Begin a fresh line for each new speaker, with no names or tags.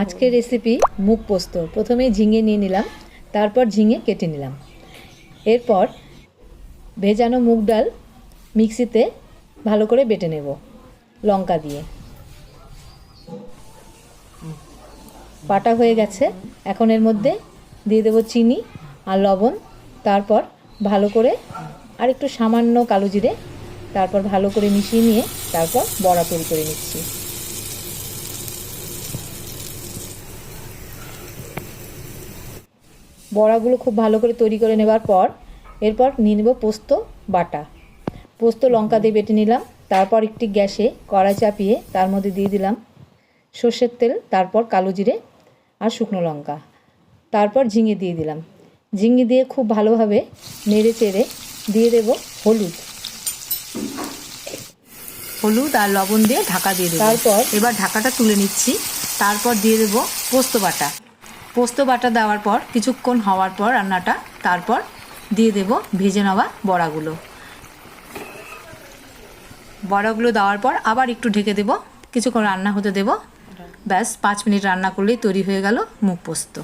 আজকের রেসিপি মুগ পোস্ত। প্রথমে ঝিঙে নিয়ে নিলাম, তারপর ঝিঙে কেটে নিলাম। এরপর ভেজানো মুগ ডাল মিক্সিতে ভালো করে বেটে নেব লঙ্কা দিয়ে। বাটা হয়ে গেছে। এখন এর মধ্যে দিয়ে দেব চিনি আর লবণ, তারপর ভালো করে আর একটু সামান্য কালো জিরে, তারপর ভালো করে মিশিয়ে নিয়ে তারপর বড়া তৈরি করে নিচ্ছি। বড়াগুলো খুব ভালো করে তৈরি করে নেবার পর এরপর নিয়ে নেব পোস্ত বাটা। পোস্ত লঙ্কা দিয়ে বেটে নিলাম। তারপর একটি গ্যাসে কড়াই চাপিয়ে তার মধ্যে দিয়ে দিলাম সর্ষের তেল, তারপর কালো জিরে আর শুকনো লঙ্কা, তারপর ঝিঙে দিয়ে দিলাম। ঝিঙে দিয়ে খুব ভালোভাবে নেড়ে চেড়ে দিয়ে দেব হলুদ আর লবণ দিয়ে ঢাকা দিয়ে দেব। তারপর এবার ঢাকাটা তুলে নিচ্ছি। তারপর দিয়ে দেব পোস্ত বাটা দেওয়ার পর কিছুক্ষণ হওয়ার পর রান্নাটা, তারপর দিয়ে দেব ভেজে নেওয়া বড়াগুলো দেওয়ার পর আবার একটু ঢেকে দেব, কিছুক্ষণ রান্না হতে দেব। ব্যাস 5 মিনিট রান্না করলেই তৈরি হয়ে গেল মুগ পোস্ত।